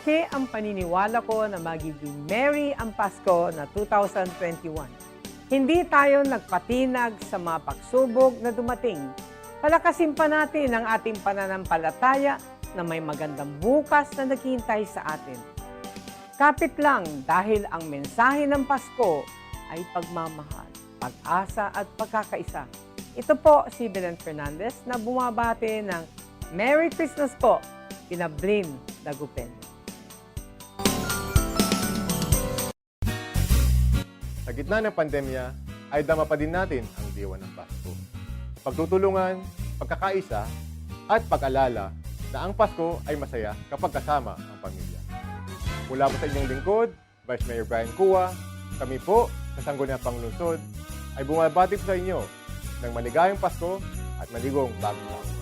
Malaki ang paniniwala ko na magiging merry ang Pasko na 2021. Hindi tayo nagpatinag sa mga pagsubok na dumating. Palakasin pa natin ang ating pananampalataya na may magandang bukas na naghihintay sa atin. Kapit lang dahil ang mensahe ng Pasko ay pagmamahal, pag-asa at pagkakaisa. Ito po si Belen Fernandez na bumabati ng Merry Christmas po, kina Blin Dagupen. Sa gitna ng pandemya, ay dama pa din natin ang diwa ng Pasko. Pagtutulungan, pagkakaisa, at pag-alala na ang Pasko ay masaya kapag kasama ang pamilya. Mula po sa inyong lingkod, Vice Mayor Brian Cua, kami po sa Sangguniang Panglungsod ay bumabati po sa inyo ng maligayang Pasko at maligong bagong taon.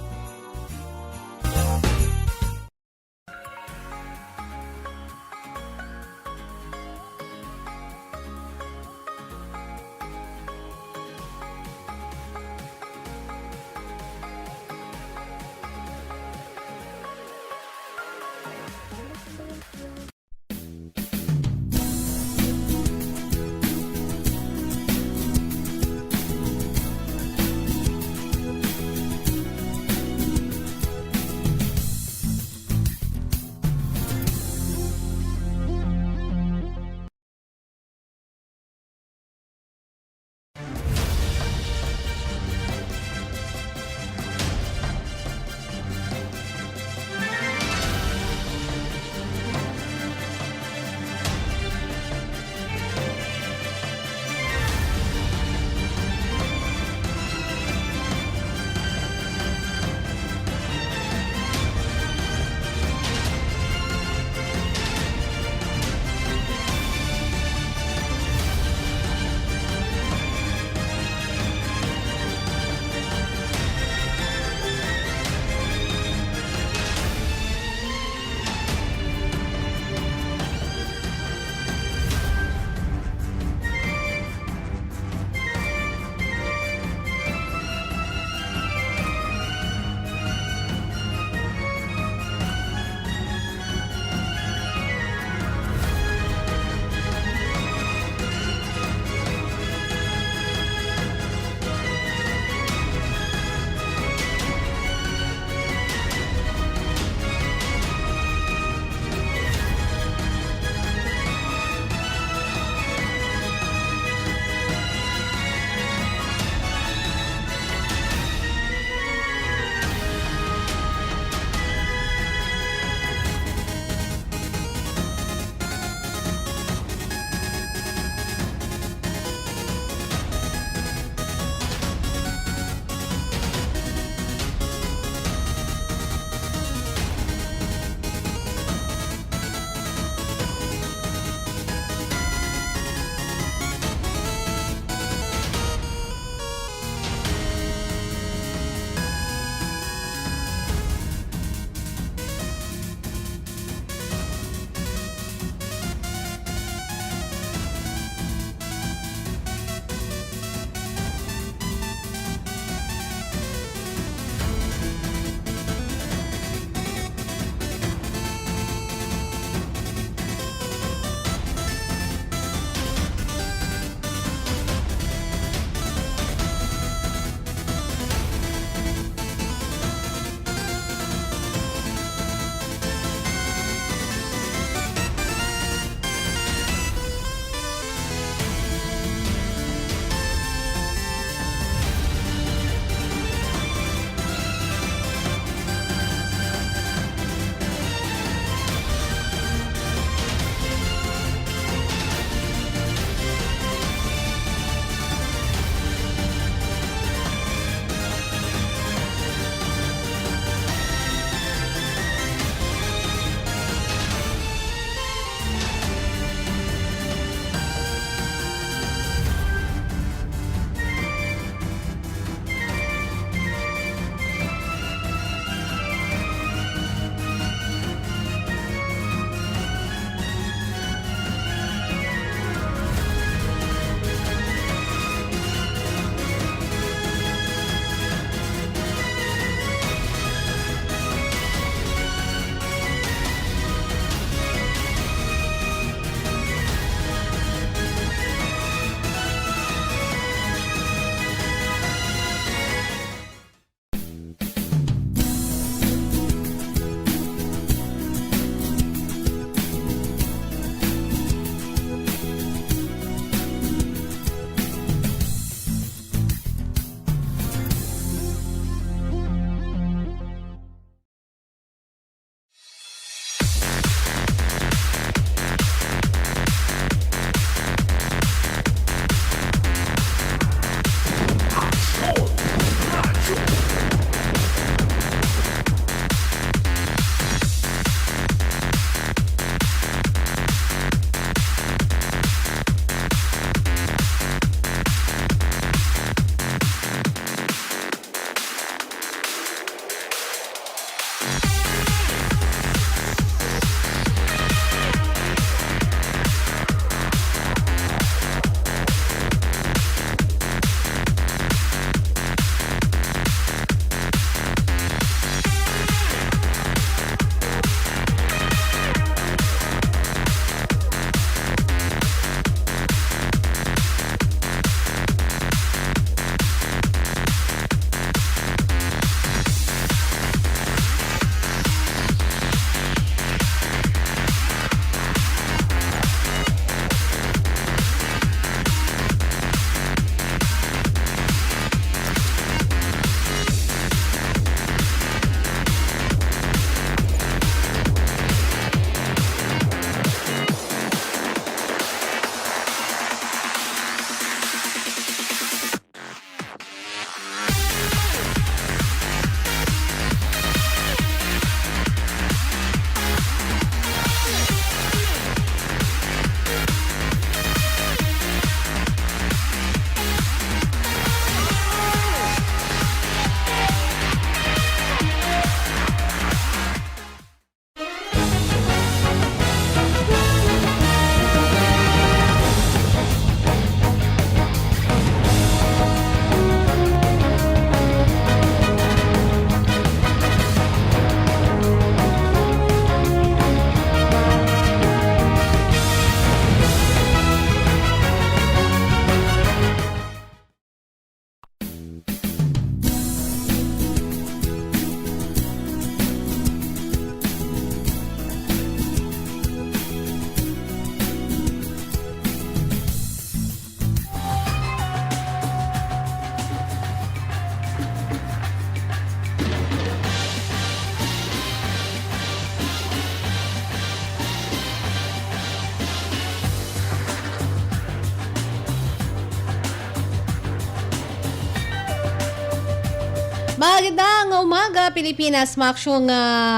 Magandang umaga, Pilipinas. Maksyong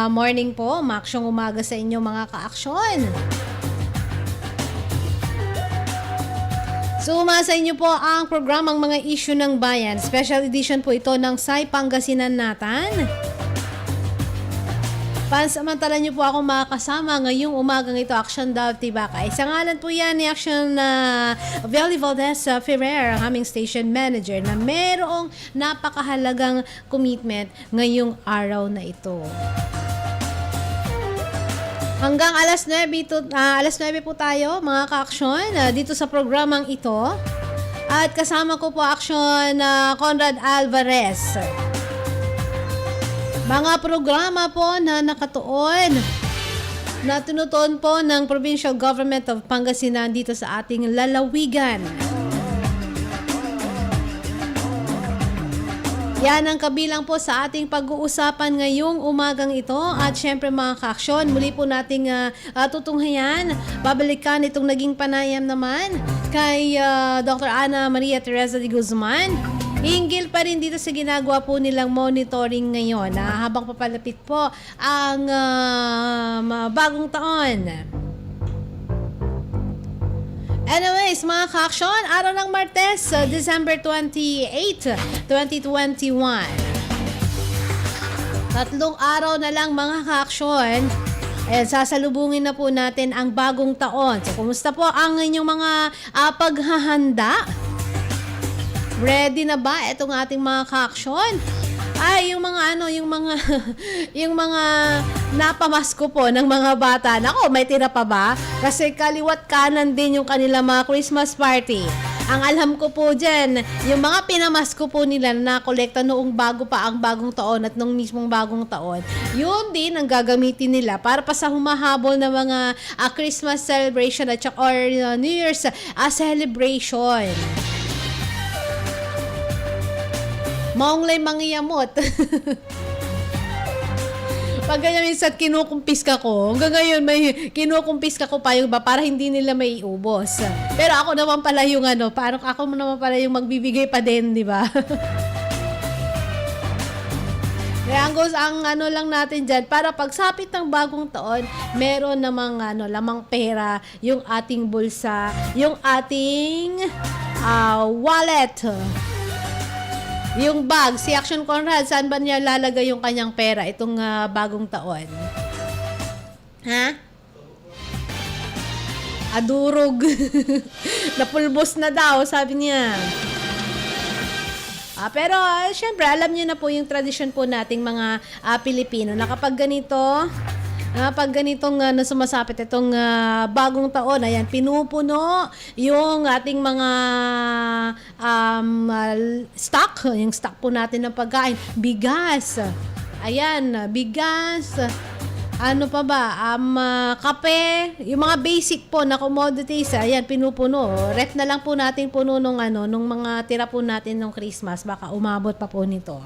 morning po. Maksyong umaga sa inyo mga ka-aksyon. Suma sa inyo po ang programang mga issue ng bayan. Special edition po ito ng SAI Pangasinan Natan. Pansamantala niyo po ako makakasama ngayong umagang ito, Action Dove Tibacay. Sa ngalan po yan ni Action Veli Valdez Ferrer, ang aming station manager, na merong napakahalagang commitment ngayong araw na ito. Hanggang alas 9 po tayo mga ka-aksyon dito sa programang ito. At kasama ko po Action Conrad Alvarez. Mga programa po na nakatuon na tinutuon po ng Provincial Government of Pangasinan dito sa ating lalawigan. Yan ang kabilang po sa ating pag-uusapan ngayong umagang ito. At syempre mga ka-aksyon, muli po nating tutunghayan, babalikan itong naging panayam naman kay Dr. Ana Maria Teresa de Guzman. Hinggil pa rin dito sa ginagawa po nilang monitoring ngayon habang papalapit po ang bagong taon. Anyways, mga ka-aksyon, araw ng Martes, December 28, 2021. 3 araw na lang mga ka-aksyon. Sasalubungin na po natin ang bagong taon. So, kumusta po ang inyong mga paghahanda? Ready na ba itong ating mga ka-aksyon? Ay, yung mga napamasko po ng mga bata. Nako, may tira pa ba? Kasi kaliwat kanan din yung kanila mga Christmas party. Ang alam ko po dyan, yung mga pinamasko po nila na kolekta noong bago pa ang bagong taon at nung mismong bagong taon, yun din ang gagamitin nila para pa sa humahabol na mga Christmas celebration at or New Year's celebration. Maunglay mangiyamot. Pag ganyan minsan kinukumpiska ko, hanggang ngayon may kinukumpiska ko pa yung ba para hindi nila may ubos. Pero ako naman pala yung parang ako naman pala yung magbibigay pa din, di ba? Kaya ang lang natin dyan, para pagsapit ng bagong taon, meron namang lamang pera, yung ating bulsa, yung ating wallet. Yung bag, si Action Conrad, saan ba niya lalagay yung kanyang pera itong bagong taon? Ha? Adurog. Napulbos na daw, sabi niya. Pero syempre, alam niyo na po yung tradisyon po nating mga Pilipino na kapag ganitong sumasapit itong bagong taon, ayan, pinupuno yung ating mga stock, yung stock po natin ng pagkain, bigas, ayan, bigas, ano pa ba, kape, yung mga basic po na commodities, ayan, pinupuno. Ref na lang po natin puno nung mga tira po natin nung Christmas, baka umabot pa po nito.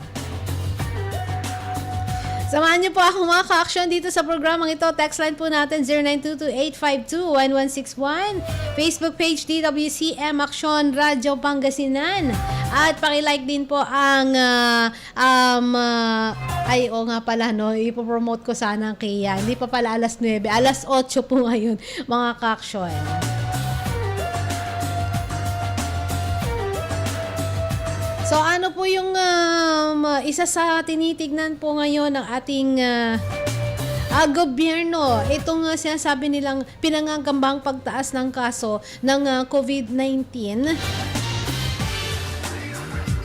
Samahan niyo po ako mga ka-aksyon dito sa programang ito. Text line po natin 0922-852-1161. Facebook page DWCM Aksyon Radio Pangasinan. At paki-like din po ang nga pala ipopromote ko sana ang Kia. Hindi pa pala alas 9, alas 8 po ngayon mga ka-aksyon. So ano po yung isa sa tinitignan po ngayon ng ating gobyerno? Itong sinasabi nilang pinangangambang pagtaas ng kaso ng COVID-19.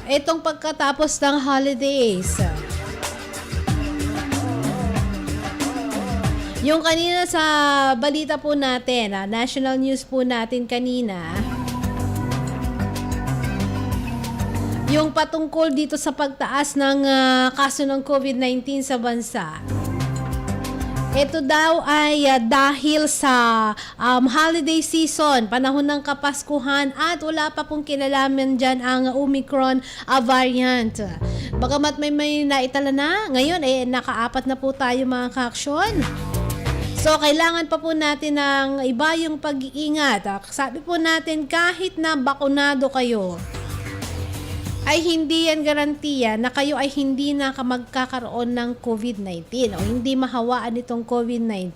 Itong pagkatapos ng holidays. Yung kanina sa balita po natin, national news po natin kanina, yung patungkol dito sa pagtaas ng kaso ng COVID-19 sa bansa. Ito daw ay dahil sa holiday season, panahon ng Kapaskuhan, at wala pa pong kinalaman dyan ang Omicron variant. Bagamat may naitala na, ngayon naka-4 na po tayo mga ka-aksyon. So, kailangan pa po natin ng iba yung pag-iingat. Sabi po natin, kahit na bakunado kayo, ay hindi yan garantiya na kayo ay hindi na magkakaroon ng COVID-19 o hindi mahawaan itong COVID-19.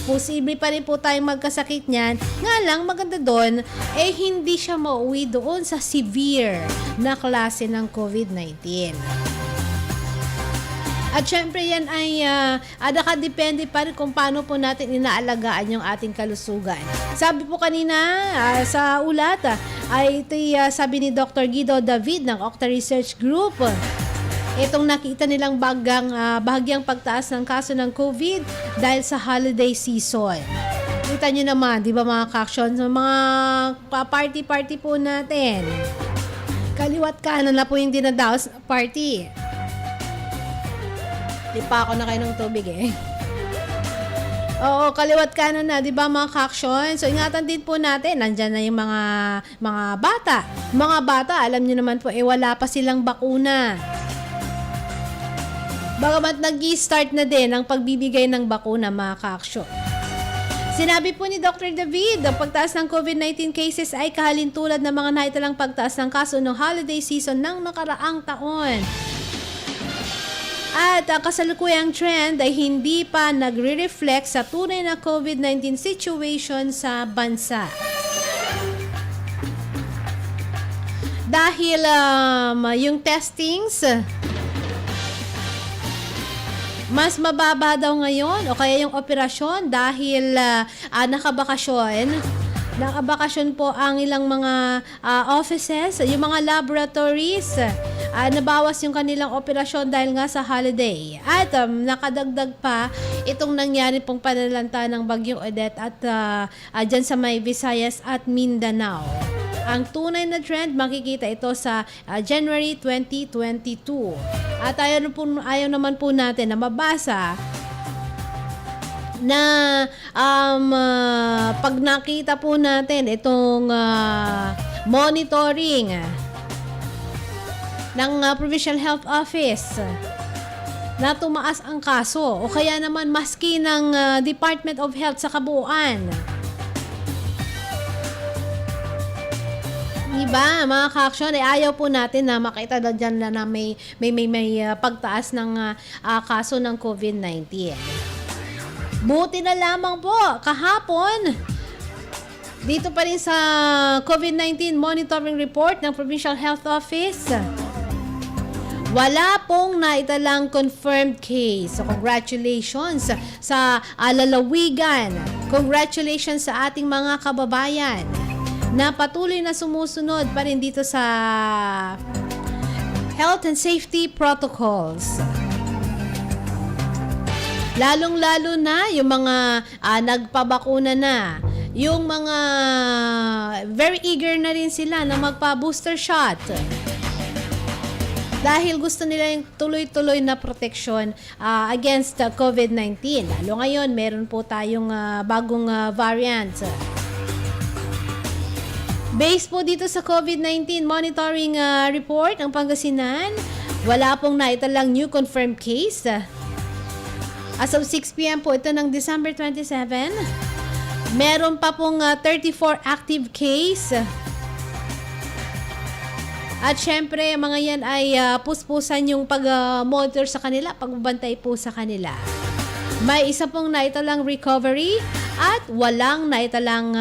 Posible pa rin po tayong magkasakit niyan. Nga lang, maganda doon, hindi siya mauwi doon sa severe na klase ng COVID-19. At syempre yan ay nakadepende pa rin kung paano po natin inaalagaan yung ating kalusugan. Sabi po kanina sa ulat ay sabi ni Dr. Guido David ng Octa Research Group, itong nakita nilang bahagyang pagtaas ng kaso ng COVID dahil sa holiday season. Kita nyo naman, di ba mga ka-action, mga party-party po natin. Kaliwat kanan na po yung dinadaos party. Di pa ako nakainom tubig Oo, kaliwat kanan na, 'di ba mga ka-action? So ingatan din po natin, nandiyan na yung mga bata. Mga bata, alam niyo naman po wala pa silang bakuna. Bagamat nag-i-start na din ang pagbibigay ng bakuna, mga ka-action. Sinabi po ni Dr. David, ang pagtaas ng COVID-19 cases ay kahalintulad ng mga naitalang pagtaas ng kaso ng holiday season ng nakaraang taon. At ang kasalukuyang trend ay hindi pa nagre-reflect sa tunay na COVID-19 situation sa bansa. Dahil yung testings mas mababa daw ngayon o kaya yung operasyon dahil nakabakasyon po ang ilang mga offices, yung mga laboratories, nabawas yung kanilang operasyon dahil nga sa holiday. At nakadagdag pa itong nangyari pong panalanta ng Bagyong Odette at dyan sa may Visayas at Mindanao. Ang tunay na trend, makikita ito sa January 2022. At ayaw naman po natin na mabasa na pag nakita po natin itong monitoring ng Provincial Health Office na tumaas ang kaso o kaya naman maski ng Department of Health sa kabuuan. Diba, mga ka-action, ayaw po natin na makita na dyan na may pagtaas ng kaso ng COVID-19. Buti na lamang po, kahapon, dito pa rin sa COVID-19 monitoring report ng Provincial Health Office, wala pong naitalang confirmed case. So congratulations sa lalawigan. Congratulations sa ating mga kababayan na patuloy na sumusunod pa rin dito sa health and safety protocols. Lalong-lalo na yung mga nagpabakuna na. Yung mga very eager na rin sila na magpa-booster shot. Dahil gusto nila yung tuloy-tuloy na protection against COVID-19. Lalo ngayon, meron po tayong bagong variant. Based po dito sa COVID-19 monitoring report ng Pangasinan, wala pong naitalang new confirmed case. As of 6 p.m. po ito ng December 27, meron pa pong 34 active case. At syempre, mga yan ay puspusan yung pag-monitor sa kanila, pagbabantay po sa kanila. May isa pong naitalang recovery at walang naitalang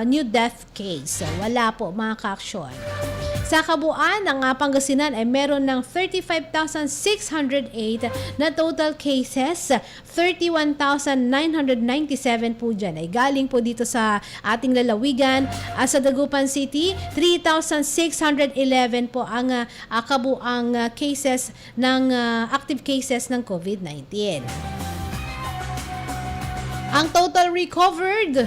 new death case. Wala po, mga ka-aksyon. Sa kabuuan, ang Pangasinan ay meron ng 35,608 na total cases. 31,997 po dyan ay galing po dito sa ating lalawigan. Sa Dagupan City, 3,611 po ang kabuang cases ng active cases ng COVID-19. Ang total recovered,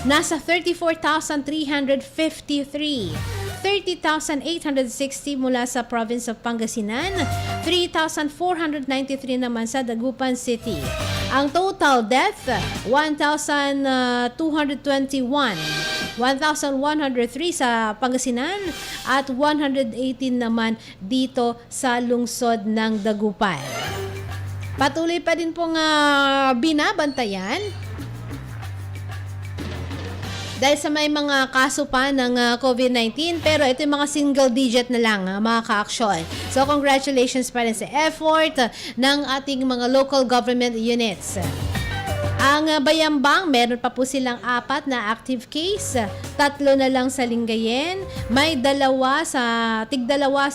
nasa 34,353. 30,860 mula sa province of Pangasinan, 3,493 naman sa Dagupan City. Ang total death, 1,221. 1,103 sa Pangasinan at 118 naman dito sa lungsod ng Dagupan. Patuloy pa din pong binabantayan Dahil sa may mga kaso pa ng COVID-19, pero ito yung mga single digit na lang mga ka-aksyon. So congratulations pa rin sa effort ng ating mga local government units. Ang Bayambang, meron pa po silang 4 na active case. 3 na lang sa Lingayen. May 2 sa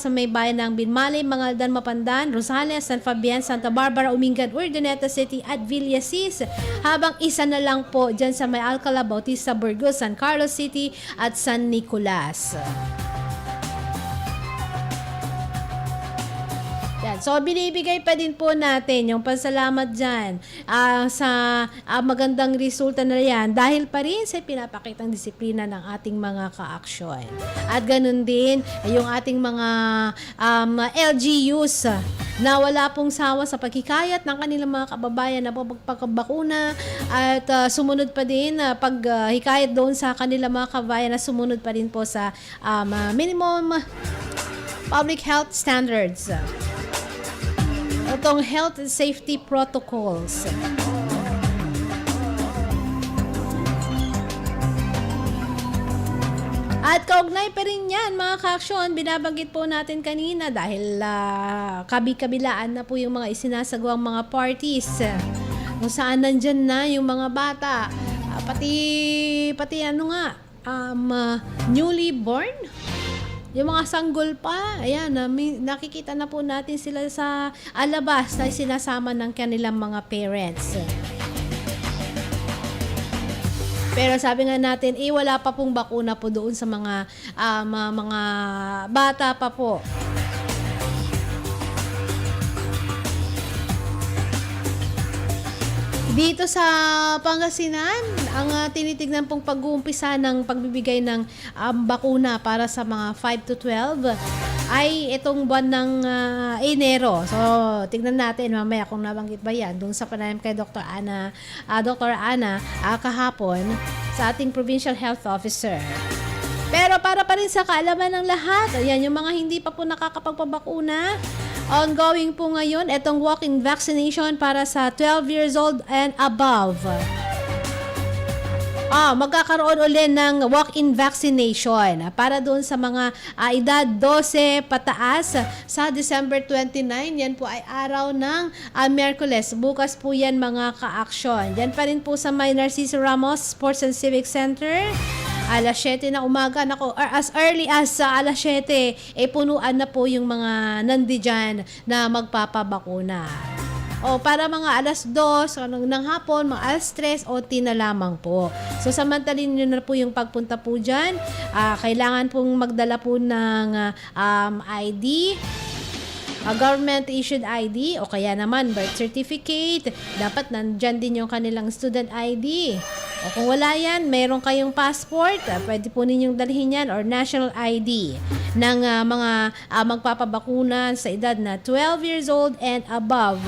may bayan ng Binmalay, Mangaldan, Mapandan, Rosales, San Fabian, Santa Barbara, Umingan, Urdaneta City at Villasis. Habang 1 na lang po dyan sa may Alcala, Bautista, Burgos, San Carlos City at San Nicolas. Yan. So, binibigay pa din po natin yung pasalamat dyan sa magandang resulta na yan dahil pa rin sa pinapakitang disiplina ng ating mga ka-aksyon. At ganun din yung ating mga LGUs na wala pong sawa sa pagkikayat ng kanilang mga kababayan na pagpapakabakuna at sumunod pa din paghikayat doon sa kanilang mga kababayan na sumunod pa rin po sa minimum public health standards. Itong health and safety protocols. At kaugnay pa rin yan mga ka-aksyon, binabanggit po natin kanina dahil kabi-kabilaan na po yung mga isinasagawang mga parties kung saan nandyan na yung mga bata, pati newly born. Yung mga sanggol pa, ayan, nakikita na po natin sila sa alabas na sinasama ng kanilang mga parents. Pero sabi nga natin, wala pa pong bakuna po doon sa mga bata pa po. Dito sa Pangasinan, ang tinitignan pong pag-uumpisa ng pagbibigay ng bakuna para sa mga 5 to 12 ay itong buwan ng Enero. So, tignan natin mamaya kung nabanggit ba yan doon sa panayam kay Dr. Ana kahapon sa ating Provincial Health Officer. Pero para pa rin sa kaalaman ng lahat, ayan, yung mga hindi pa po nakakapagpabakuna, ongoing po ngayon itong walk-in vaccination para sa 12 years old and above. Magkakaroon ulit ng walk-in vaccination para doon sa mga edad 12 pataas sa December 29. Yan po ay araw ng Miyerkules. Bukas po yan mga ka-aksyon. Yan pa rin po sa may Narciso Ramos Sports and Civic Center. Alas 7 na umaga, as early as alas 7, punuan na po yung mga nandiyan na magpapabakuna. Para mga alas 2 ng hapon, mga alas 3, OT na lamang po. So, samantalin nyo na po yung pagpunta po dyan. Kailangan pong magdala po ng ID, government-issued ID, o kaya naman birth certificate. Dapat nandyan din yung kanilang student ID. O kung wala yan, mayroon kayong passport, pwede po ninyong dalhin yan, or national ID ng mga magpapabakuna sa edad na 12 years old and above.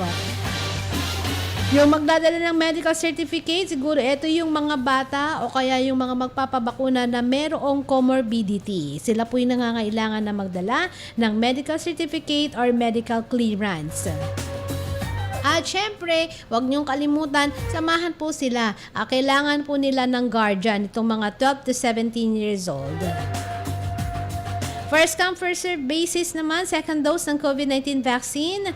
Yung magdadala ng medical certificate, siguro ito yung mga bata o kaya yung mga magpapabakuna na merong comorbidity. Sila po yung nangangailangan na magdala ng medical certificate or medical clearance. At syempre, huwag niyong kalimutan, samahan po sila. Kailangan po nila ng guardian, itong mga 12 to 17 years old. First come, first serve basis naman, second dose ng COVID-19 vaccine.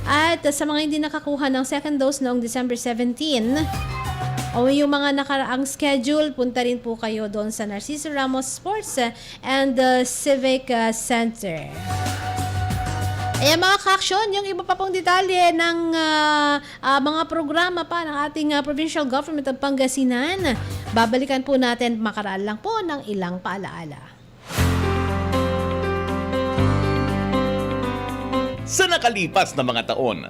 At sa mga hindi nakakuha ng second dose noong December 17, o yung mga nakaraang schedule, punta rin po kayo doon sa Narciso Ramos Sports and Civic Center. Ayan mga ka-aksyon, yung iba pa pong detalye ng mga programa pa ng ating provincial government ng Pangasinan, babalikan po natin makaraan lang po ng ilang paalaala. Sa nakalipas na mga taon,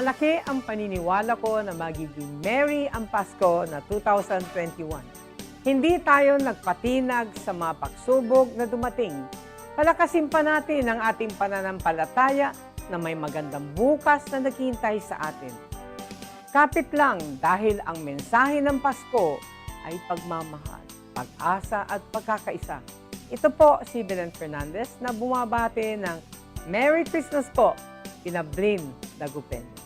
Malaki ang paniniwala ko na magiging merry ang Pasko na 2021. Hindi tayo nagpatinag sa mga pagsubok na dumating. Palakasin pa natin ang ating pananampalataya na may magandang bukas na naghihintay sa atin. Kapit lang dahil ang mensahe ng Pasko ay pagmamahal, pag-asa at pagkakaisa. Ito po si Belen Fernandez na bumabati ng Merry Christmas po, Pinablin Dagupen.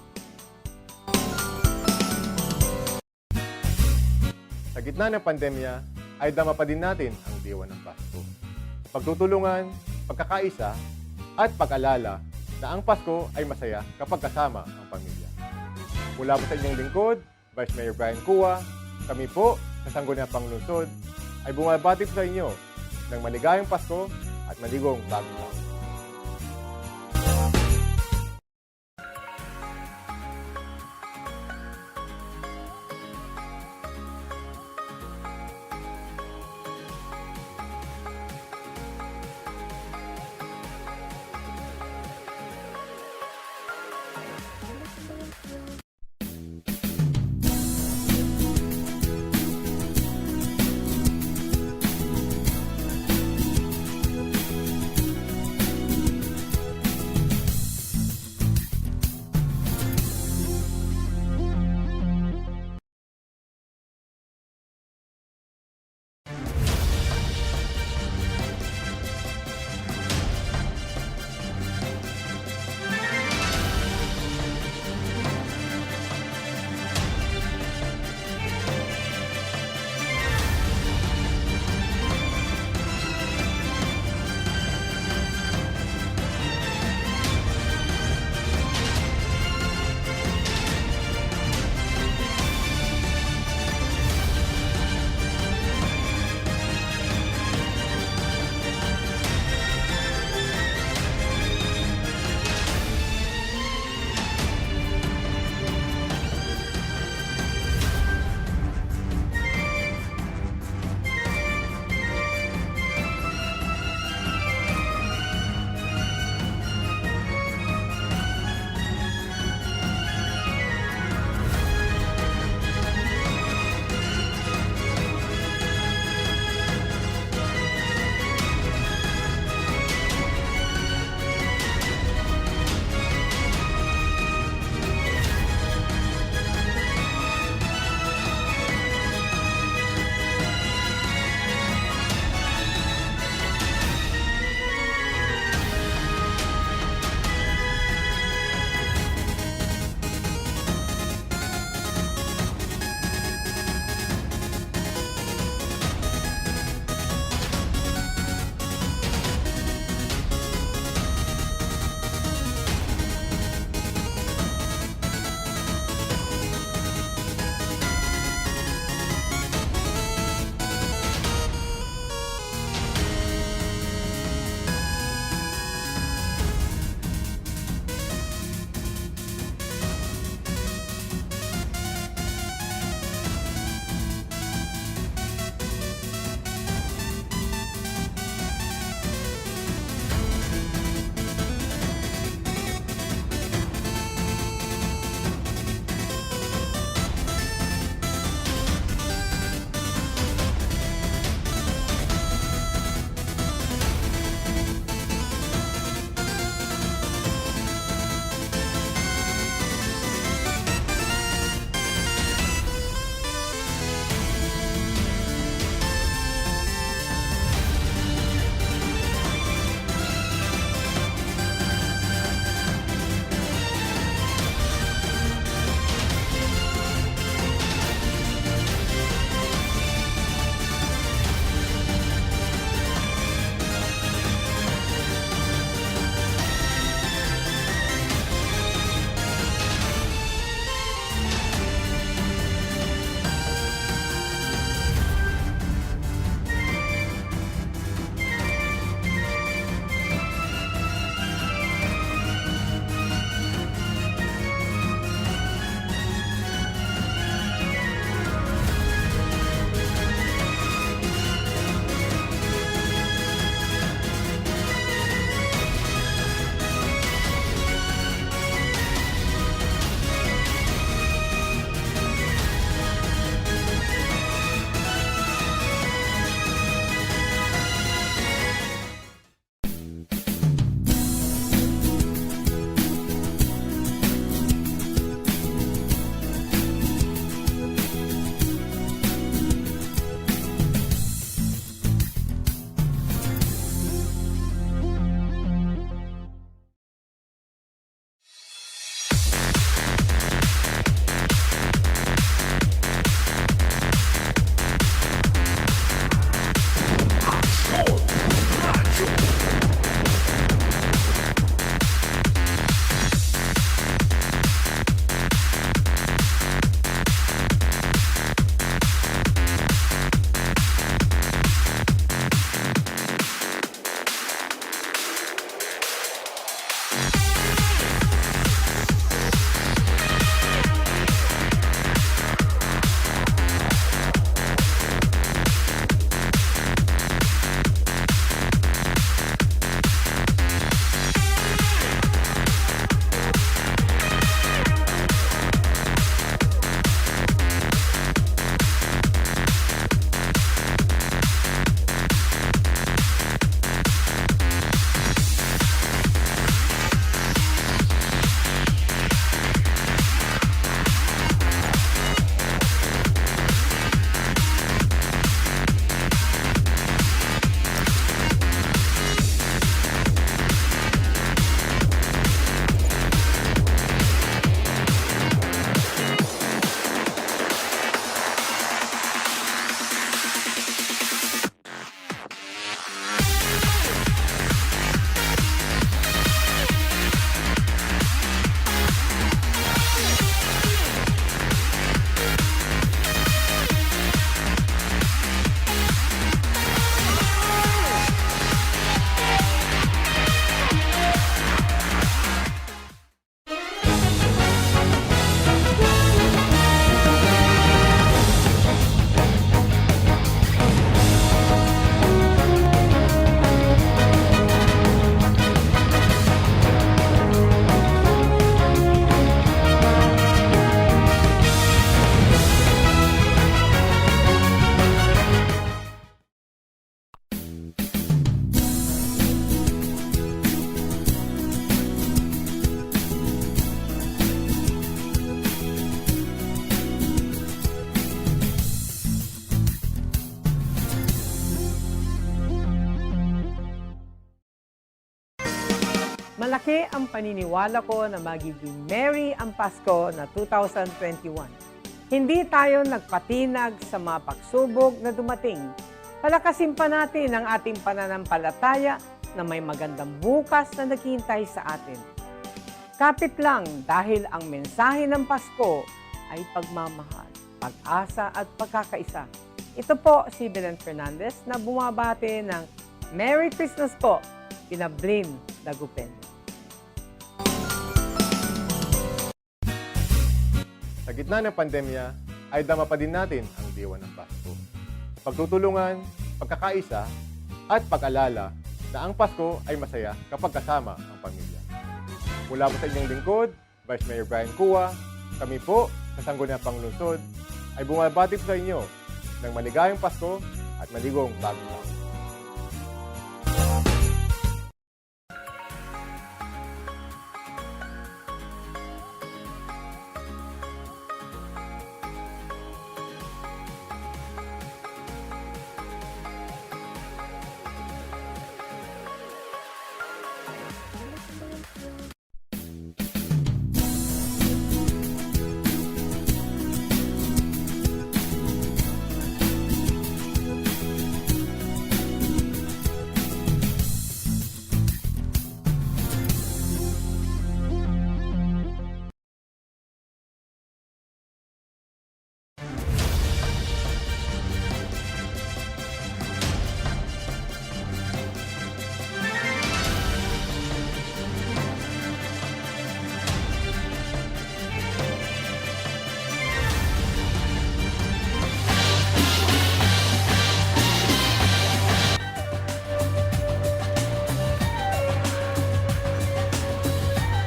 Sa gitna ng pandemya, ay dama pa din natin ang diwa ng Pasko. Pagtutulungan, pagkakaisa, at pag-alala na ang Pasko ay masaya kapag kasama ang pamilya. Mula po sa inyong lingkod, Vice Mayor Brian Cua, kami po sa Sangguniang Panglungsod ay bumabati po sa inyo ng maligayang Pasko at maligong bagong taon. Malaki ang paniniwala ko na magiging merry ang Pasko na 2021. Hindi tayo nagpatinag sa mga pagsubok na dumating. Palakasin pa natin ang ating pananampalataya na may magandang bukas na naghihintay sa atin. Kapit lang dahil ang mensahe ng Pasko ay pagmamahal, pag-asa at pagkakaisa. Ito po si Belen Fernandez na bumabati ng Merry Christmas po, Pinablin Dagupen. Sa gitna ng pandemya, ay dama pa din natin ang diwa ng Pasko. Pagtutulungan, pagkakaisa, at pag-alala na ang Pasko ay masaya kapag kasama ang pamilya. Mula po sa inyong lingkod, Vice Mayor Brian Cua, kami po sa Sangguniang Panglungsod ay bumabati po sa inyo ng maligayang Pasko at maligong bagong taon.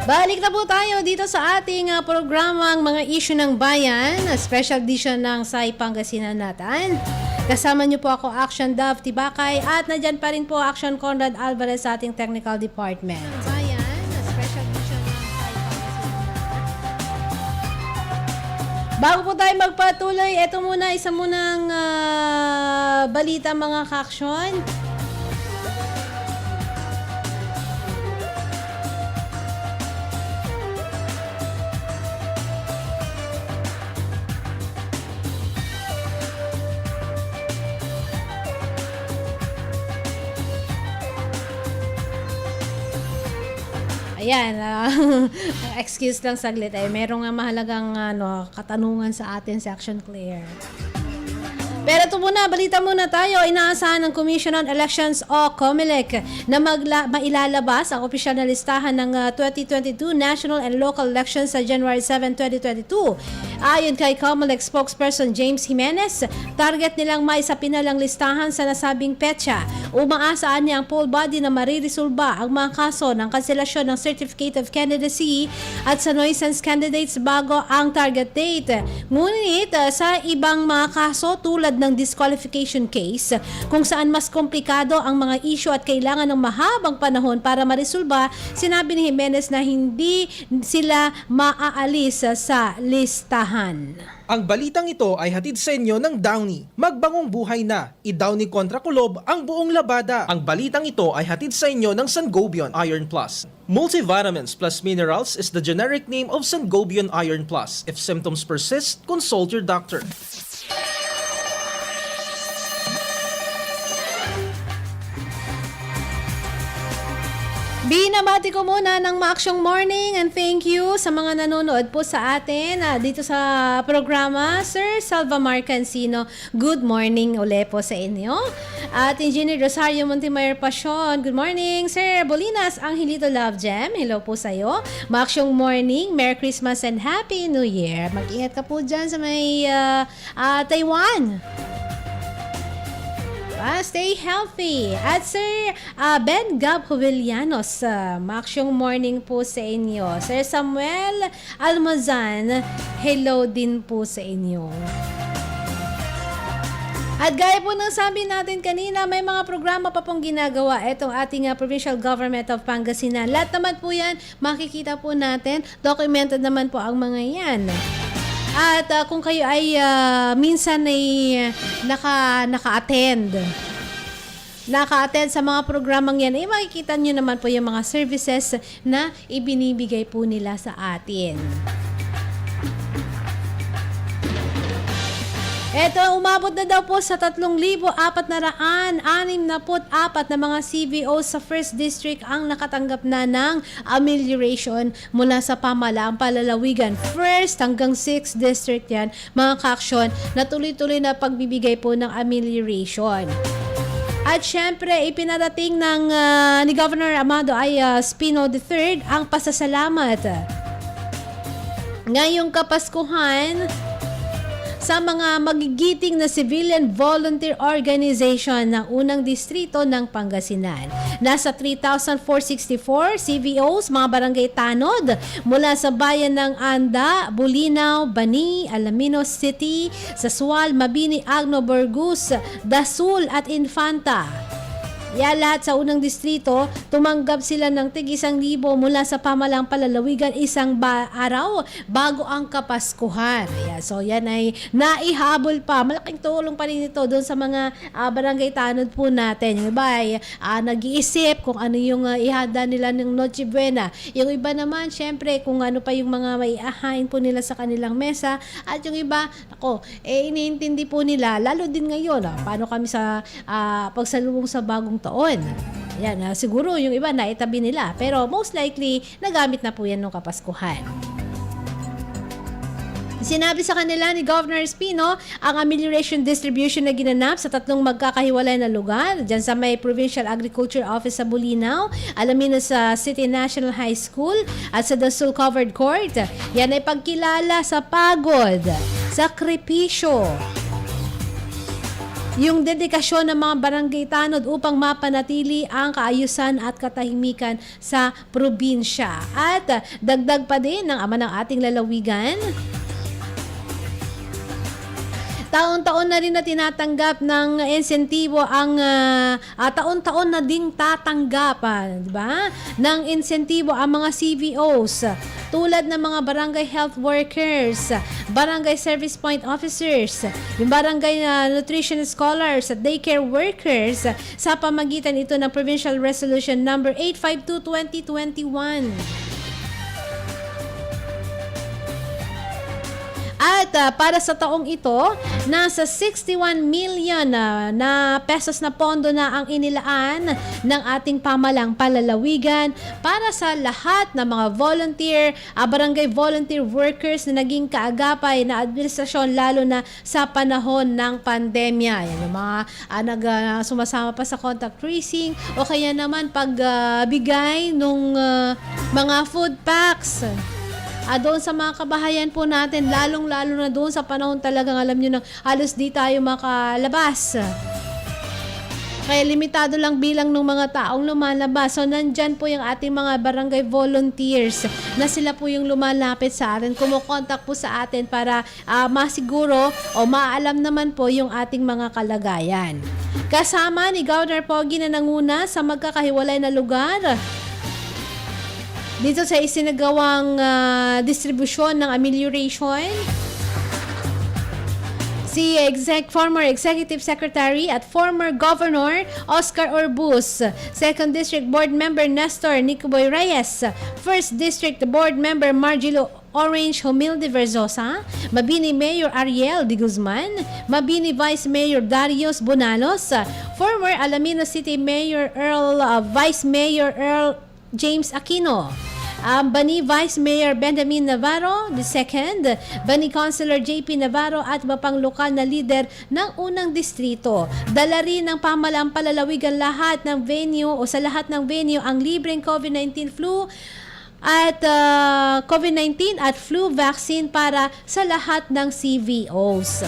Balik na po tayo dito sa ating programang Mga Issue ng Bayan, special edition ng SAI Pangasinan natin. Kasama niyo po ako, Action Dove Tibakay, at nandyan pa rin po Action Conrad Alvarez sa ating technical department. Bayan, special edition ng SAI Pangasinan natin. Bago po tayo magpatuloy, eto muna, isa munang balita mga ka-action. Ayan, excuse lang saglit ay merong mahalagang katanungan sa atin sa Action Clear. Pero ito muna, balita muna tayo. Inaasahan ng Commission on Elections o COMELEC na mailalabas ang opisyal na listahan ng 2022 national and local elections sa January 7, 2022. Ayon kay COMELEC spokesperson James Jimenez, target nilang maisapinalang listahan sa nasabing petsa. Umaasaan niya ang poll body na maririsolba ang mga kaso ng kanselasyon ng Certificate of Candidacy at sa nuisance candidates bago ang target date. Ngunit sa ibang mga kaso tulad ng disqualification case, kung saan mas komplikado ang mga issue at kailangan ng mahabang panahon para marisolba, sinabi ni Jimenez na hindi sila maaalis sa listahan. Ang balitang ito ay hatid sa inyo ng Downy. Magbangong buhay na. I-Downy kontra kulob ang buong labada. Ang balitang ito ay hatid sa inyo ng Sangobion Iron Plus. Multivitamins plus minerals is the generic name of Sangobion Iron Plus. If symptoms persist, consult your doctor. Binabati ko muna ng maaksyong morning and thank you sa mga nanonood po sa atin dito sa programa. Sir Salvamar Cancino, good morning uli po sa inyo. At Engineer Rosario Montimayor Pasyon, good morning. Sir Bolinas Angelito Love Gem, hello po sa iyo. Maaksyong morning, Merry Christmas and Happy New Year. Mag-ingat ka po dyan sa may Taiwan. Stay healthy. At Sir Ben Gab Jovellanos, maaksyong morning po sa inyo. Sir Samuel Almazan, hello din po sa inyo. At gaya po ng sabi natin kanina, may mga programa pa pong ginagawa itong ating Provincial Government of Pangasinan. Lahat naman po yan, makikita po natin, documented naman po ang mga yan. At kung kayo ay minsan ay naka-attend naka-attend sa mga programang yan, makikita nyo naman po yung mga services na ibinibigay po nila sa atin. Ito, umabot na daw po sa 3,464 na mga CVOs sa 1st District ang nakatanggap na ng amelioration mula sa pamahalaang palalawigan. 1st hanggang 6th District yan, mga kaaksyon, na tuloy-tuloy na pagbibigay po ng amelioration. At syempre, ipinarating ni Governor Amado Espino III ang pasasalamat ngayong Kapaskuhan sa mga magigiting na civilian volunteer organization ng unang distrito ng Pangasinan. Nasa 3,464 CVOs, mga barangay tanod, mula sa bayan ng Anda, Bulinaw, Bani, Alaminos City, Sasual, Mabini, Agno, Burgos, Dasul at Infanta. Lahat sa unang distrito, tumanggap sila ng tig-1,000 mula sa pamahalaang palalawigan isang araw bago ang Kapaskuhan. So yan ay naihabol pa. Malaking tulong pa rin ito doon sa mga barangay tanod po natin. Yung iba ay nag-iisip kung ano yung ihanda nila ng Noche Buena. Yung iba naman, syempre, kung ano pa yung mga maiahain po nila sa kanilang mesa. At yung iba, iniintindi po nila, lalo din ngayon, paano kami sa pagsalubong sa bagong taon. Yan, siguro yung iba naitabi nila, pero most likely nagamit na po yan nung Kapaskuhan. Sinabi sa kanila ni Governor Espino ang amelioration distribution na ginanap sa 3 magkakahiwalay na lugar, dyan sa may Provincial Agriculture Office sa Bulinaw, Alaminos sa City National High School at sa Dasul Covered Court. Yan ay pagkilala sa pagod, sakripisyo, yung dedikasyon ng mga barangay tanod upang mapanatili ang kaayusan at katahimikan sa probinsya. At dagdag pa din ng ama ng ating lalawigan, taon-taon na rin na tinatanggap ng insentibo ang taon-taon na ding tatanggap, di ba? Ng insentibo ang mga CVOs tulad ng mga barangay health workers, barangay service point officers, yung barangay nutrition scholars at daycare workers sa pamagitan ito ng Provincial Resolution number 852/2021. At para sa taong ito, nasa 61 million na pesos na pondo na ang inilaan ng ating pamahalang palalawigan para sa lahat ng mga barangay volunteer workers na naging kaagapay na administrasyon lalo na sa panahon ng pandemya. Yan yung mga sumasama pa sa contact tracing o kaya naman pagbigay ng mga food packs. Doon sa mga kabahayan po natin, lalong-lalo na doon sa panahon talagang alam nyo na halos di tayo makalabas. Kaya limitado lang bilang ng mga taong lumalabas. So nandyan po yung ating mga barangay volunteers na sila po yung lumalapit sa atin, kumukontak po sa atin para masiguro o maalam naman po yung ating mga kalagayan. Kasama ni Governor Pogi na nanguna sa magkakahiwalay na lugar dito sa isinagawang distribusyon ng amelioration, si former Executive Secretary at former Governor Oscar Orbus, 2nd District Board Member Nestor Nicoboy Reyes, 1st District Board Member Margilo Orange Humilde Verzosa, Mabini Mayor Ariel de Guzman, Mabini Vice Mayor Darius Bonalos, former Alaminos City Mayor Vice Mayor Earl James Aquino, Bani Vice Mayor Benjamin Navarro II, Bani Councilor JP Navarro at iba pang lokal na lider ng unang distrito. Dala rin ng pamahalaang palalawigan lahat ng venue o sa lahat ng venue ang libreng COVID-19 flu at COVID-19 at flu vaccine para sa lahat ng CVOs.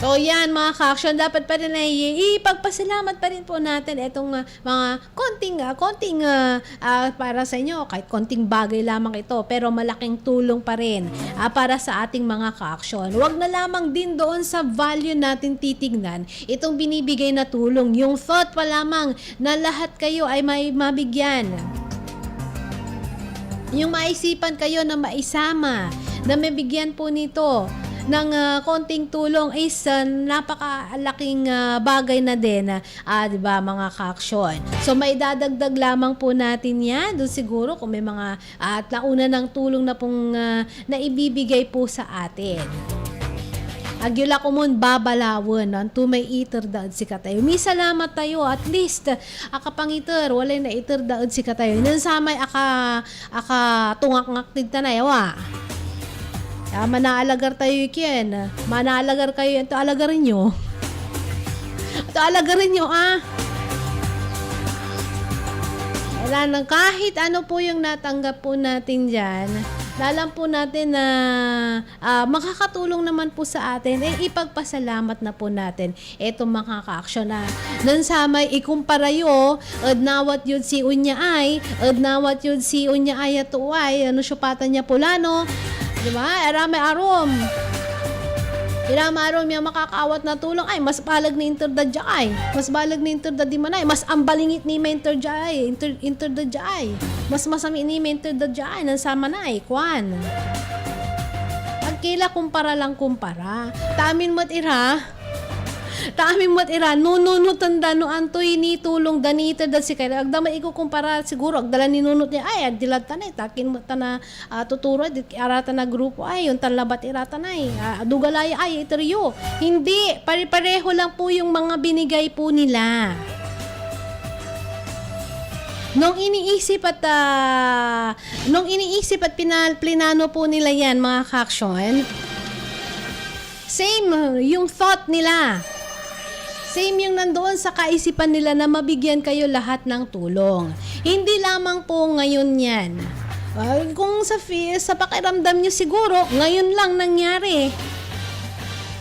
So yan mga ka-action, dapat pa rin ay ipagpasalamat pa rin po natin itong mga konting para sa inyo, kahit konting bagay lamang ito, pero malaking tulong pa rin para sa ating mga ka-action. Huwag na lamang din doon sa value natin titignan itong binibigay na tulong. Yung thought pa lamang na lahat kayo ay may mabigyan. Yung maisipan kayo na maisama, na may bigyan po nito konting tulong is napakalaking bagay na din, 'di ba, mga ka-aksyon. So may dadagdag lamang po natin 'yan doon siguro kung may mga at nauna ng tulong na pong naibibigay po sa atin. Agyula ko mon babalawon ang tumay iter daad si katayo. Mi salamat tayo at least akapangiter walay na iter daad si katayo. Nan samay aka tungak-ngak tigtanay wa. Manaalagar tayo ikin. Manaalagar kayo ito alagarin nyo. Ito alagarin nyo Wala nang kahit ano po yung natanggap po natin dyan. Lalam po natin na makakatulong naman po sa atin, ipagpasalamat na po natin itong makaka-aksyon na nansamay ikumparayo nawat yun si unya ay nawat yun si unya ay atuay syupatan niya pulano, di ba? Aramay arom yung makakaawat na tulong ay mas balag ni interdadya ay mas balag ni interdadi man ay mas ambalingit ni interdadya ay interdadya ay mas masami ni interdadya ay nansama na ay kwan pagkila kumpara taamin mo't ira nununot tanda no antoy ni tulong danita dal si kaya agdama ikukumpara siguro agdala ni nunot niya ay adilad tanay takin mo tana tuturo di arata na grupo ay yung tanlabat irata na dugalay ay iteriyo hindi pare-pareho lang po yung mga binigay po nila. Nung iniisip at plinano po nila yan mga ka-aksyon, same yung thought nila. Same yung nandoon sa kaisipan nila na mabigyan kayo lahat ng tulong. Hindi lamang po ngayon yan. Kung sa pakiramdam nyo siguro, ngayon lang nangyari.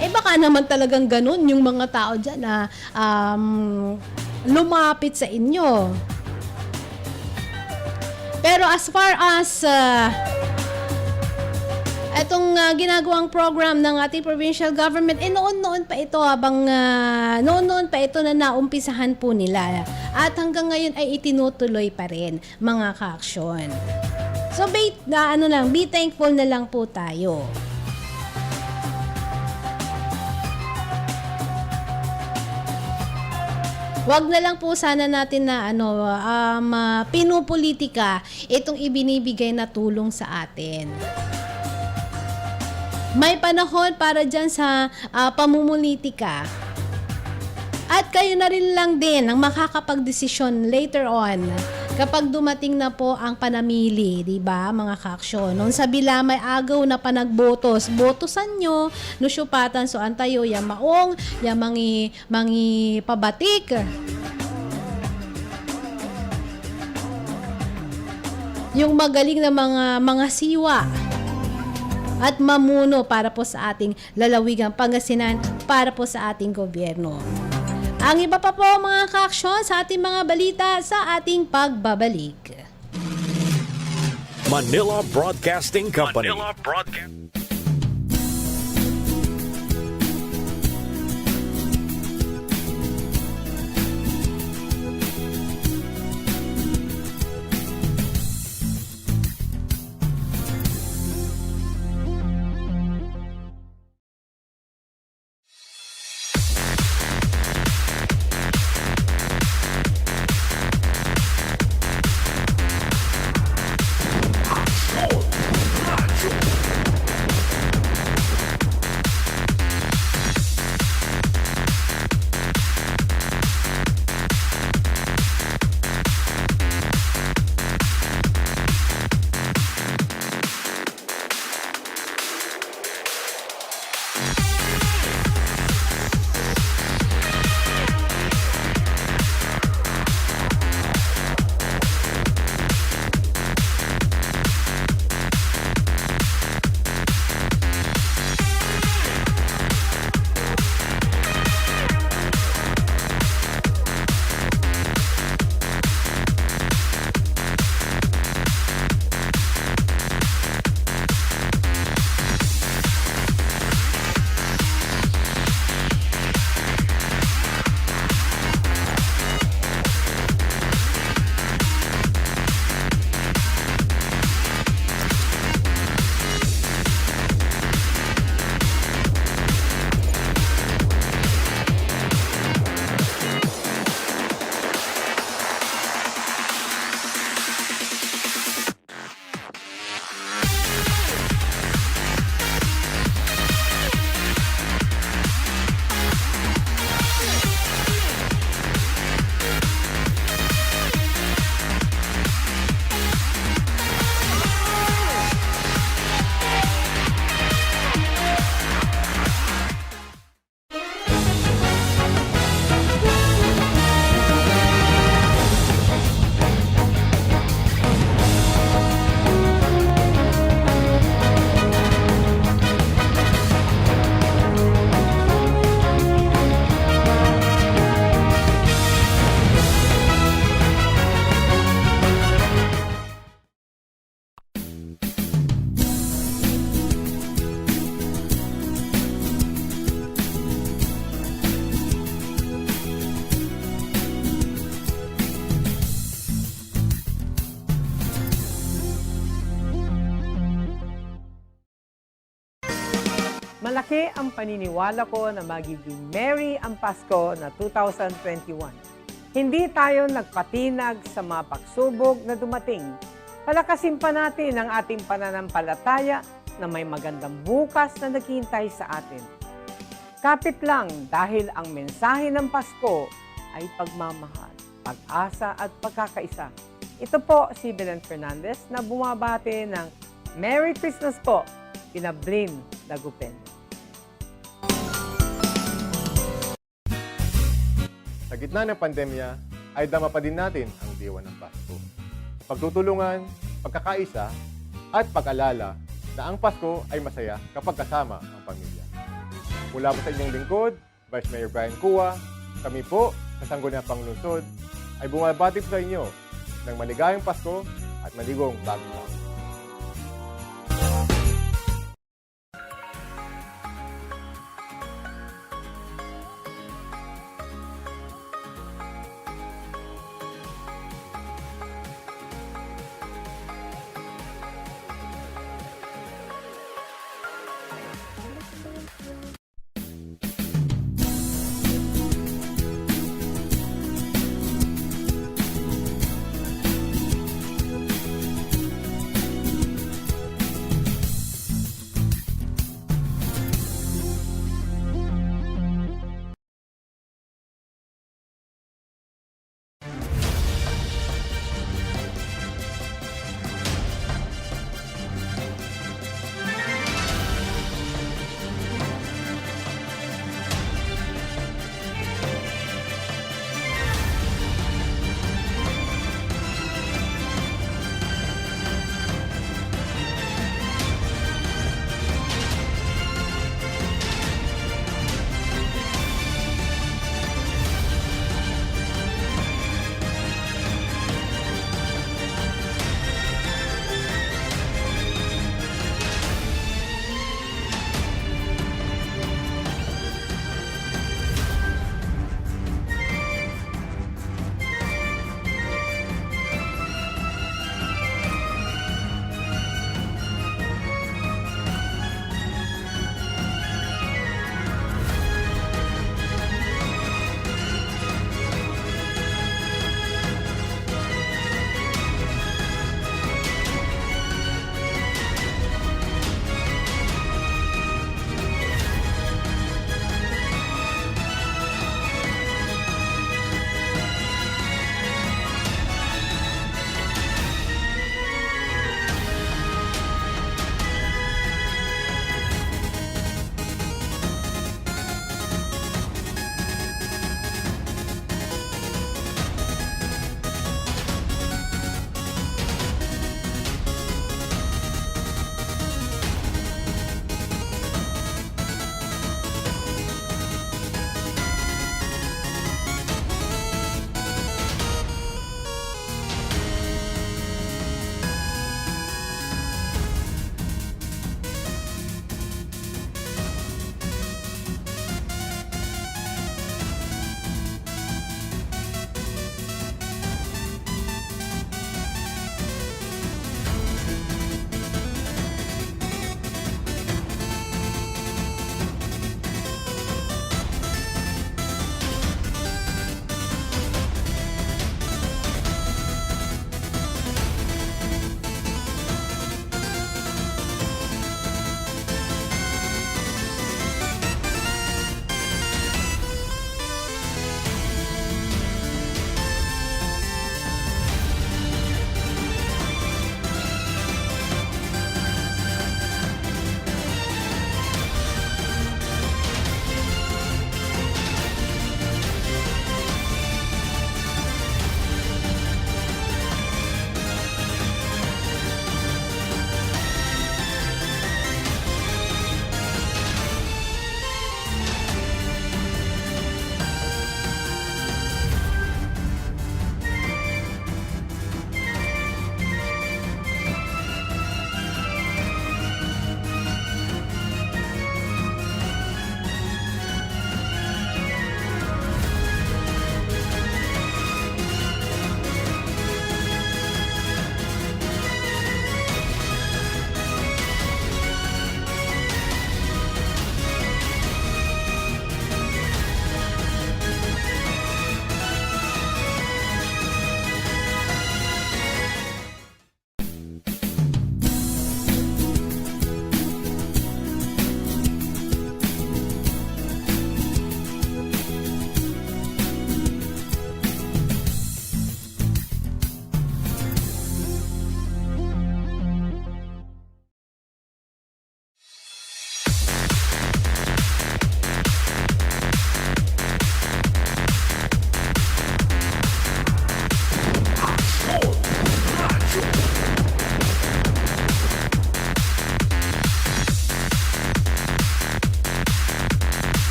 Baka naman talagang ganun yung mga tao dyan na lumapit sa inyo. Pero as far as itong ginagawang program ng ating provincial government, noon pa ito noon pa ito na naumpisahan po nila. At hanggang ngayon ay itinutuloy pa rin mga ka-aksyon. So be thankful na lang po tayo. Wag na lang po sana natin na pinupolitika itong ibinibigay na tulong sa atin. May panahon para dyan sa pamumulitika. At kayo na rin lang din ang makakapagdesisyon later on kapag dumating na po ang panamili, di ba mga ka-aksyon? Noon sa bilamay agaw na panagbotos, botosan nyo, nusyupatan so antayo, yamaong, yamangi pabatik. Yung magaling na mga siwa at mamuno para po sa ating lalawigang Pangasinan, para po sa ating gobyerno. Ang iba pa po mga ka-aksyon sa ating mga balita sa ating pagbabalik. Manila Broadcasting Company. Malaki ang paniniwala ko na magiging merry ang Pasko na 2021. Hindi tayo nagpatinag sa mga pagsubok na dumating. Palakasin pa natin ang ating pananampalataya na may magandang bukas na naghihintay sa atin. Kapit lang dahil ang mensahe ng Pasko ay pagmamahal, pag-asa at pagkakaisa. Ito po si Belen Fernandez na bumabati ng Merry Christmas po, Pinablin Dagupen. Sa gitna ng pandemya, ay dama pa din natin ang diwa ng Pasko. Pagtutulungan, pagkakaisa, at pag-alala na ang Pasko ay masaya kapag kasama ang pamilya. Mula po sa inyong lingkod, Vice Mayor Brian Cua, kami po sa Sangguniang Panglungsod ay bumabati po sa inyo ng maligayang Pasko at maligong bagong taon.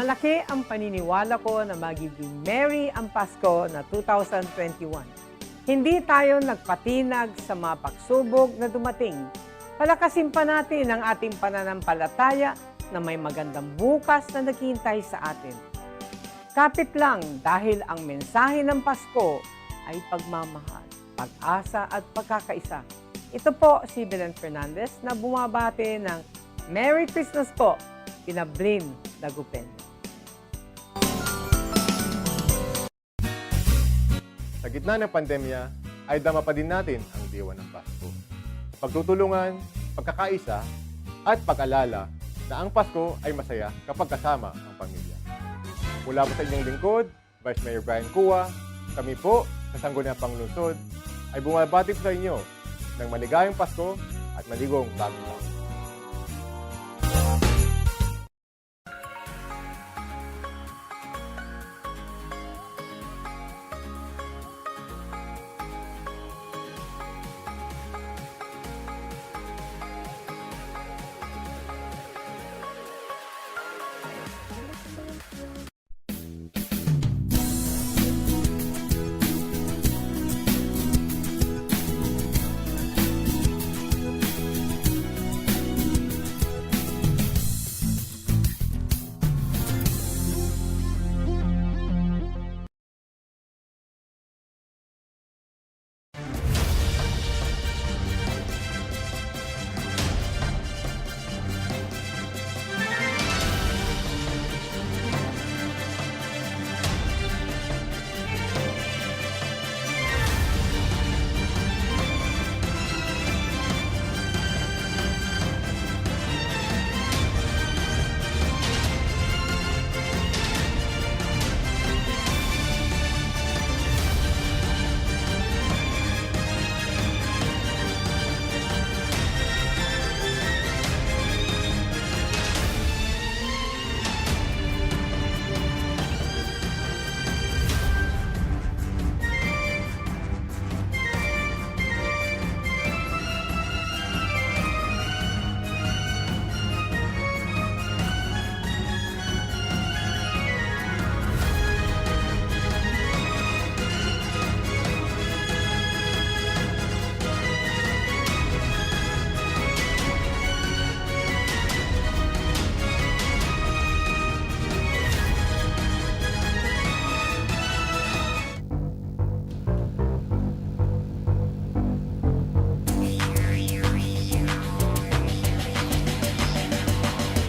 Malaki ang paniniwala ko na magiging merry ang Pasko na 2021. Hindi tayo nagpatinag sa mga pagsubok na dumating. Palakasin pa natin ang ating pananampalataya na may magandang bukas na naghihintay sa atin. Kapit lang dahil ang mensahe ng Pasko ay pagmamahal, pag-asa at pagkakaisa. Ito po si Belen Fernandez na bumabati ng Merry Christmas po, Pinablin Dagupen. Sa gitna ng pandemya, ay dama pa din natin ang diwa ng Pasko. Pagtutulungan, pagkakaisa, at pag-alala na ang Pasko ay masaya kapag kasama ang pamilya. Mula po sa inyong lingkod, Vice Mayor Brian Cua, kami po sa Sangguniang Panglungsod ay bumabati po sa inyo ng maligayang Pasko at maligong bagong taon.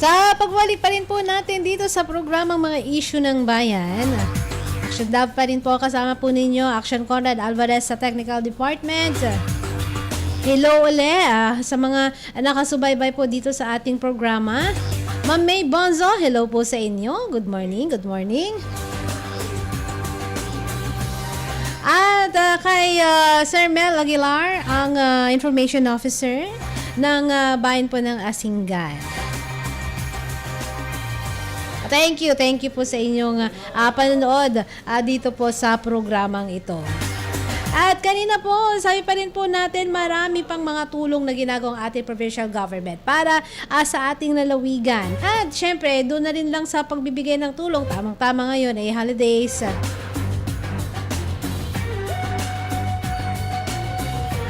Sa pagbalik pa rin po natin dito sa programang mga issue ng bayan. Action Dab pa rin po kasama po ninyo. Action Conrad Alvarez sa Technical Department. Hello uli sa mga nakasubaybay po dito sa ating programa. Ma'am May Bonzo, hello po sa inyo. Good morning, good morning. At kay Sir Mel Aguilar, ang Information Officer ng bayan po ng Asinggan. Thank you po sa inyong panonood dito po sa programang ito. At kanina po, sabi pa rin po natin, marami pang mga tulong na ginagawang ating provincial government para sa ating lalawigan. At syempre, doon na rin lang sa pagbibigay ng tulong, tamang-tama ngayon ay holidays.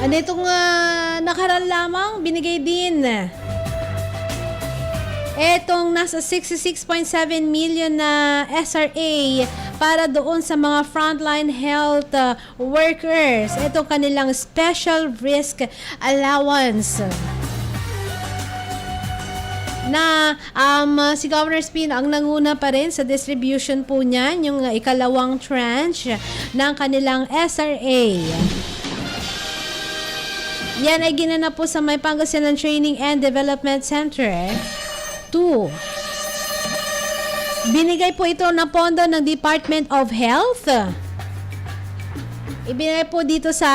Ano itong nakaraan lamang, binigay din etong nasa 66.7 million na SRA para doon sa mga frontline health workers. Itong kanilang special risk allowance. Na si Governor Spin ang nanguna pa rin sa distribution po niyan, yung ikalawang tranche ng kanilang SRA. Yan ay ginanap po sa May Pangasinan Training and Development Center 2. Binigay po ito na pondo ng Department of Health. Ibinigay po dito sa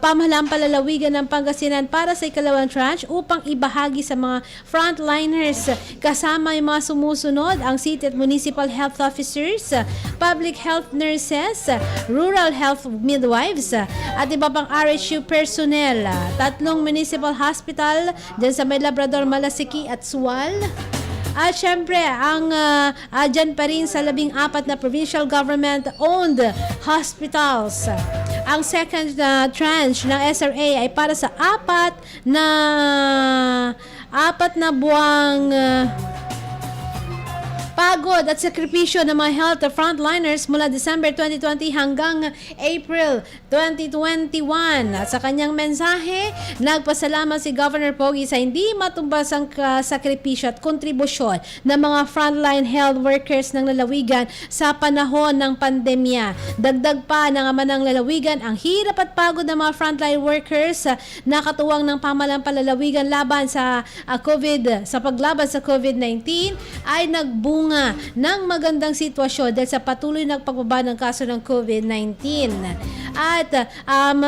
pamahalaan palalawigan ng Pangasinan para sa ikalawang tranche upang ibahagi sa mga frontliners kasama yung mga sumusunod, ang city at municipal health officers, public health nurses, rural health midwives, at iba pang RHU personnel. 3 municipal hospital dyan sa May Labrador, Malasiki at Sual. At syempre, ang dyan pa rin sa 14 na provincial government-owned hospitals. Ang second tranche ng SRA ay para sa apat na buwang pagod at sakripisyo ng mga health frontliners mula December 2020 hanggang April 2021. At sa kanyang mensahe, nagpasalamat si Governor Pogi sa hindi matumbas ang sakripisyo at kontribusyon ng mga frontline health workers ng lalawigan sa panahon ng pandemya. Dagdag pa ng ama ng lalawigan, ang hirap at pagod ng mga frontline workers na katuwang ng pamahalang palalawigan laban sa paglaban sa COVID-19 ay nagbunga ng magandang sitwasyon dahil sa patuloy na pagbaba ng kaso ng COVID-19. At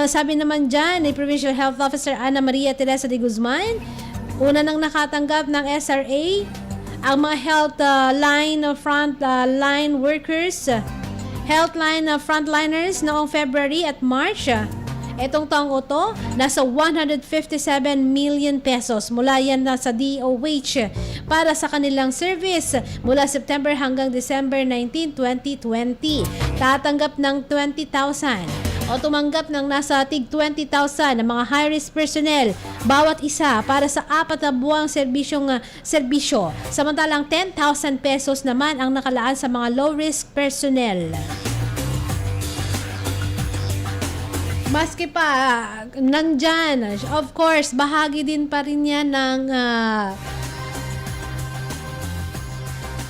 sabi naman dyan ni Provincial Health Officer Ana Maria Teresa de Guzman, una nang nakatanggap ng SRA ang mga frontline workers, frontliners noong February at March. Etong taong ito, nasa 157 million pesos mula yan na sa DOH para sa kanilang service mula September hanggang December 19, 2020. Tatanggap ng 20,000 o tumanggap ng nasa tig 20,000 ng mga high-risk personnel bawat isa para sa 4 na buwang serbisyo. Samantalang 10,000 pesos naman ang nakalaan sa mga low-risk personnel. Maski pa, nandyan, of course, bahagi din pa rin yan ng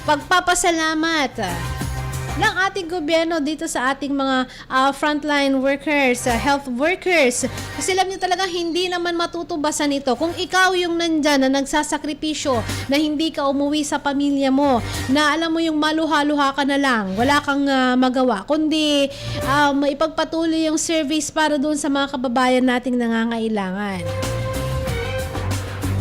pagpapasalamat ng ating gobyerno dito sa ating mga frontline workers, health workers. Kasi alam nyo talaga hindi naman matutubasan ito. Kung ikaw yung nandyan na nagsasakripisyo, na hindi ka umuwi sa pamilya mo, na alam mo yung maluha-luha ka na lang, wala kang magawa, kundi ipagpatuloy yung service para doon sa mga kababayan nating nangangailangan.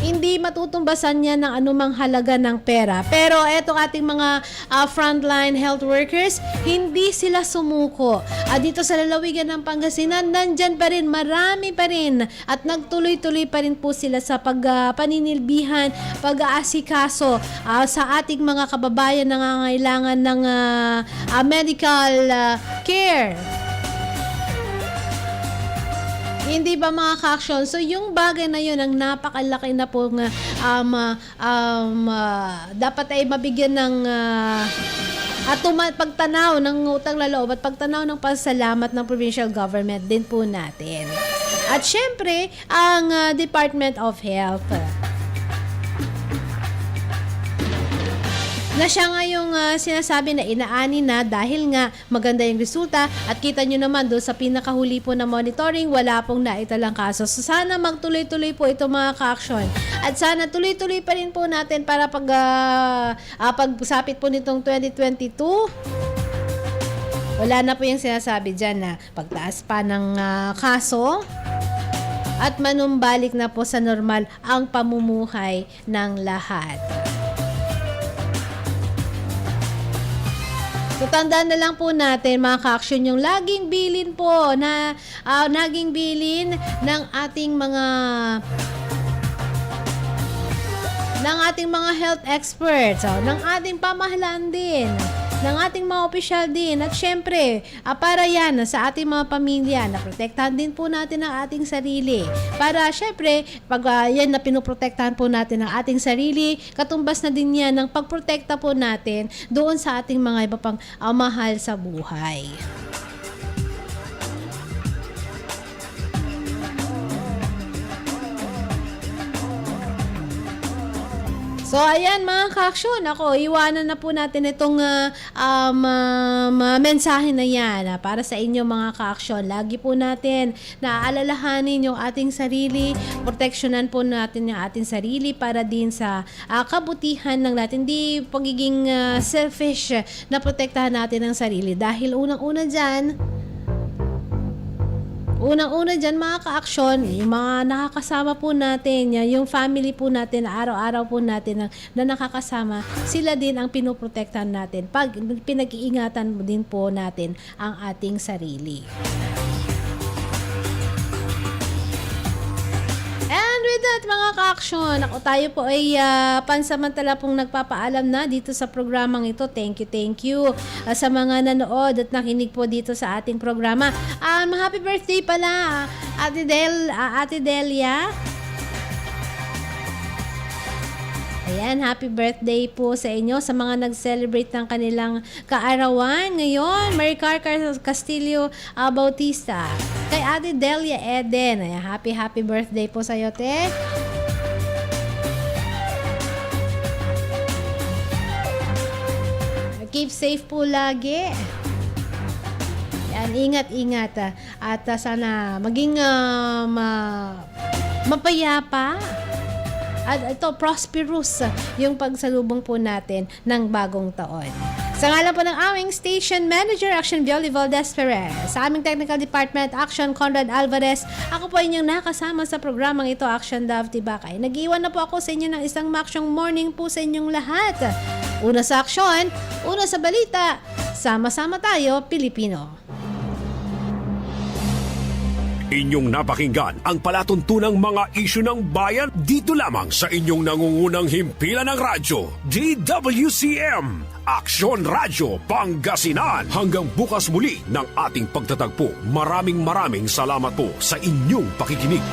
Hindi matutumbasan niya ng anumang halaga ng pera. Pero etong ating mga frontline health workers, hindi sila sumuko. Dito sa lalawigan ng Pangasinan, nandyan pa rin, marami pa rin. At nagtuloy-tuloy pa rin po sila sa paninilbihan, pag-aasikaso sa ating mga kababayan na nangangailangan ng medical care. Hindi ba mga ka-action? So yung bagay na yun ang napakalaki na pong dapat ay mabigyan ng at pagtanaw ng utang na loob at pagtanaw ng pasalamat ng provincial government din po natin. At syempre, ang Department of Health. Na siya nga yung sinasabi na inaani na dahil nga maganda yung resulta at kita nyo naman doon sa pinakahuli po na monitoring, wala pong naitalang kaso. So sana magtuloy-tuloy po ito mga ka-action. At sana tuloy-tuloy pa rin po natin para pagsapit po nitong 2022. Wala na po yung sinasabi dyan na pagtaas pa ng kaso at manumbalik na po sa normal ang pamumuhay ng lahat. So, tandaan na lang po natin mga ka-action yung laging bilin po na naging bilin ng ating mga health experts, ng ating pamahalaan din, ng ating mga opisyal din. At syempre, para yan sa ating mga pamilya, na protektahan din po natin ang ating sarili. Para syempre, pag yan na pinoprotektahan po natin ang ating sarili, katumbas na din yan ng pagprotekta po natin doon sa ating mga iba pang mahal sa buhay. So, ayan mga ka-action. Ako, iwanan na po natin itong mensahe na yan para sa inyo mga ka-action. Lagi po natin naaalalahanin yung ating sarili, proteksyonan po natin yung ating sarili para din sa kabutihan ng natin. Di pagiging selfish na protektahan natin ang sarili. Dahil unang-una dyan mga ka-aksyon, yung mga nakakasama po natin, yung family po natin, araw-araw po natin na nakakasama, sila din ang pinoprotektahan natin. Pag pinag-iingatan din po natin ang ating sarili. And with that, mga ka-action, ako tayo po ay pansamantala pong nagpapaalam na dito sa programang ito. Thank you sa mga nanood at nakinig po dito sa ating programa. Happy birthday pala, Ate Delia. Ayan, happy birthday po sa inyo sa mga nag-celebrate ng kanilang kaarawan ngayon. Maricar Castillo Bautista. Kay Ate Delia Eden. Ayan, happy birthday po sa iyo, te. Keep safe po lagi. Yan, ingat. At sana maging mapayapa. At ito, prosperous yung pagsalubong po natin ng bagong taon. Sa ngalan po ng aming station manager, Action Violi Valdez Ferrer. Sa aming technical department, Action Conrad Alvarez. Ako po inyong nakasama sa programang ito, Action Dove Tibakay. Nag-iwan na po ako sa inyo ng isang maksyong morning po sa inyong lahat. Una sa aksyon, una sa balita, sama-sama tayo, Pilipino. Inyong napakinggan ang palatuntunang mga isyu ng bayan dito lamang sa inyong nangungunang himpilan ng radyo, DWCM, Aksyon Radyo Pangasinan. Hanggang bukas muli ng ating pagtatagpo. Maraming salamat po sa inyong pakikinig.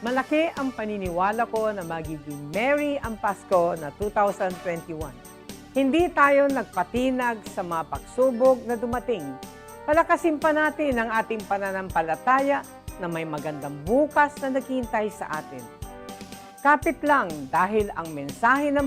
Malaki ang paniniwala ko na magiging merry ang Pasko na 2021. Hindi tayo nagpatinag sa mga pagsubok na dumating. Palakasin pa natin ang ating pananampalataya na may magandang bukas na naghihintay sa atin. Kapit lang dahil ang mensahe ng